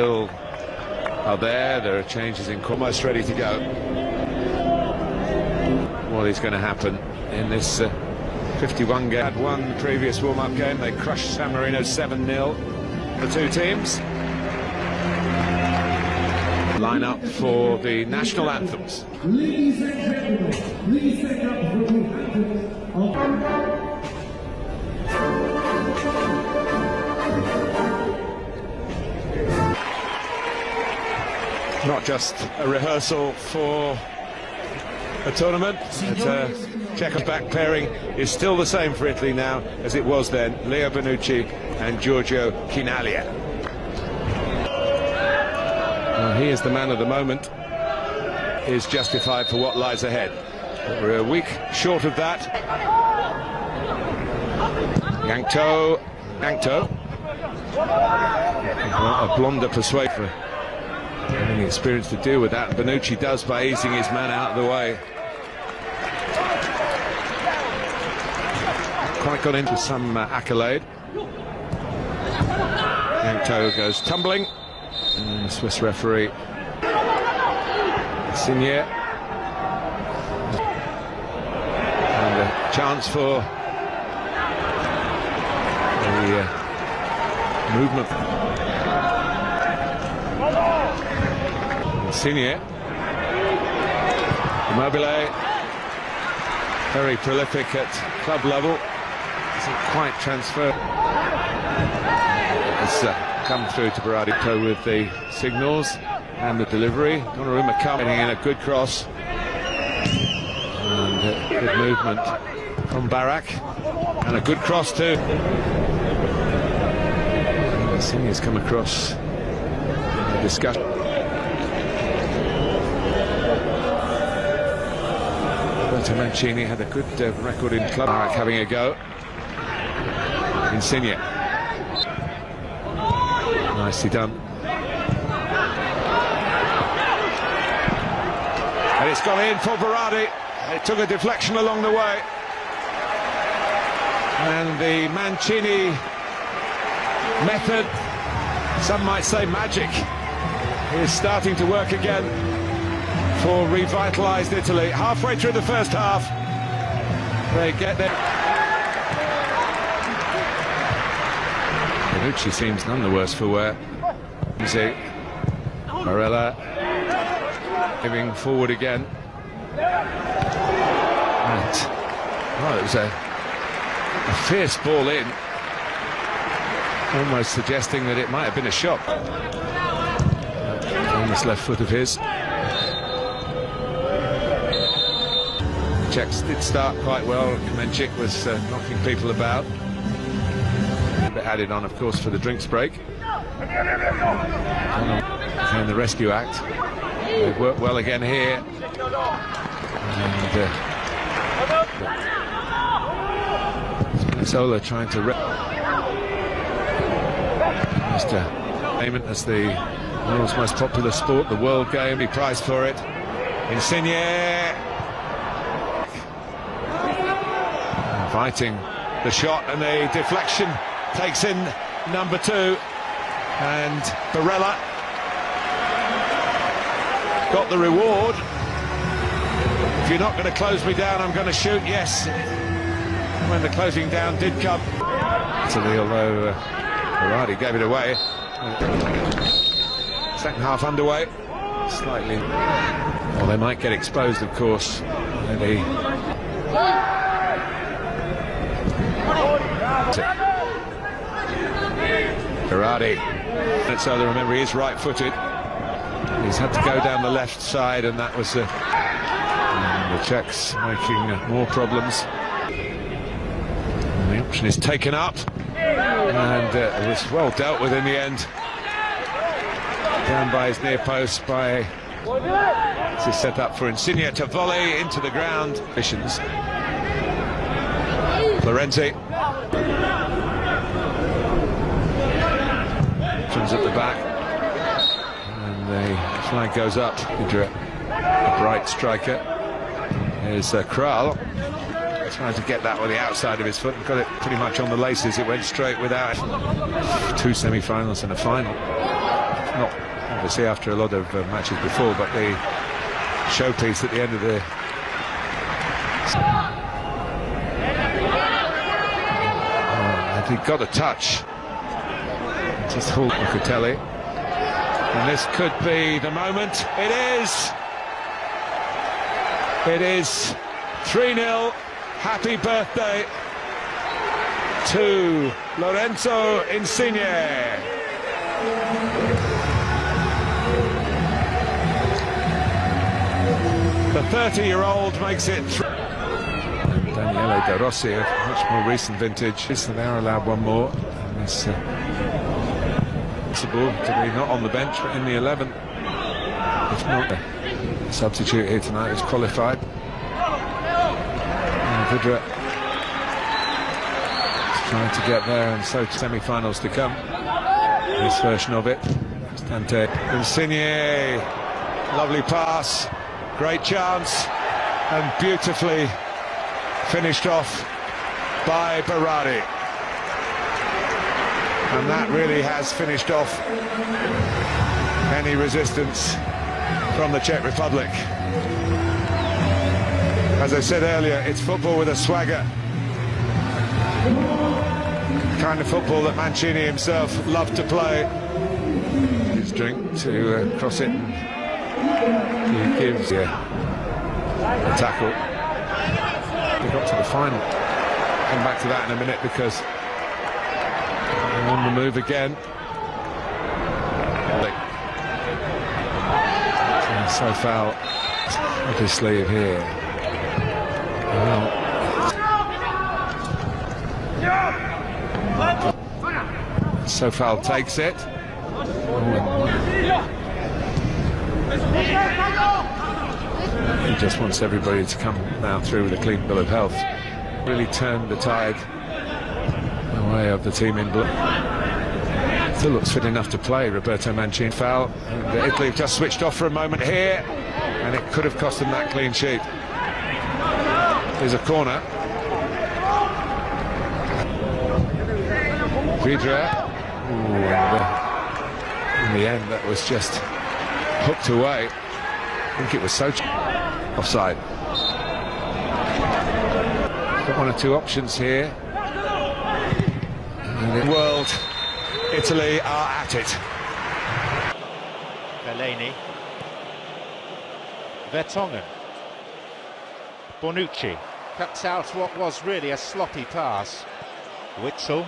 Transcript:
Still are there are changes in almost ready to go. What is going to happen in this 51 game? Had one previous warm-up game, they crushed San Marino 7-0. The two teams line up for the national anthems. Ladies and gentlemen, please take up the anthem of... Not just a rehearsal for a tournament, but Czech's back pairing is still the same for Italy now as it was then. Leo Bonucci and Giorgio Chinaglia. Well, he is the man of the moment, is justified for what lies ahead. But we're a week short of that. Yankto. A blonder persuade for any experience to deal with that. Bonucci does by easing his man out of the way. Quite got into some accolade. Yankto goes tumbling. And the Swiss referee Insigne. And a chance for the movement. Insigne. Immobile. Very prolific at club level. Doesn't quite transfer. It's come through to Berardi with the signals and the delivery. Donnarumma coming in a good cross. And good movement from Barak. And a good cross too. Insigne's come across the discussion. Mancini had a good record in club. Barak having a go. Insigne. Nicely done. And it's gone in for Berardi. It took a deflection along the way. And the Mancini method, some might say magic, is starting to work again for revitalised Italy. Halfway through the first half, they get there. Bonucci seems none the worse for wear. Barella giving forward again. And, well, it was a fierce ball in, almost suggesting that it might have been a shot. On this left foot of his. Czechs did start quite well. Kamenchik was knocking people about. A bit added on, of course, for the drinks break. And the rescue act. They've worked well again here. And Spinazzola trying to Mr. Payment as the world's most popular sport, the world game. He priced for it. Insigne. Fighting the shot, and the deflection takes in number 2, and Barella got the reward. If you're not going to close me down, I'm going to shoot. Yes, when the closing down did come. Although Berardi gave it away. Second half underway. Slightly. Well, they might get exposed, of course. Maybe. Berardi. So remember, he is right-footed. He's had to go down the left side, and that was the Czechs making more problems. And the option is taken up, and it was well dealt with in the end. Down by his near post by. This is set up for Insigne to volley into the ground. Missions. Florenzi. Options at the back. And the flag goes up. A bright striker. Here's Kral. Trying to get that with the outside of his foot and got it pretty much on the laces. It went straight without 2 semi-finals and a final. not obviously after a lot of matches before, but the showpiece at the end of the... He got a touch. Just hold Locatelli. And this could be the moment. It is. It is 3-0. Happy birthday to Lorenzo Insigne. The 30-year-old makes it Daniele De Rossi, a much more recent vintage. So they're allowed one more. And it's possible to be not on the bench, but in the 11. If not, a substitute here tonight is qualified. And Vidra is trying to get there, and so semi-finals to come. This version of it. Stante. Insigne, lovely pass, great chance, and beautifully finished off by Berardi. And that really has finished off any resistance from the Czech Republic. As I said earlier, it's football with a swagger. Kind of football that Mancini himself loved to play. His drink to cross it, and he gives a tackle. They got to the final. Come back to that in a minute, because they're on the move again. So foul up his sleeve here. Well, so foul takes it. He just wants everybody to come now through with a clean bill of health. Really turned the tide away of the team in blue. Still looks fit enough to play, Roberto Mancini. Foul, and Italy have just switched off for a moment here, and it could have cost them that clean sheet. Here's a corner. Vidra. In the end, that was just hooked away. I think it was so offside. Got one or two options here. And in the world, Italy are at it. Fellaini. Vertonghen. Bonucci cuts out what was really a sloppy pass. Witsel.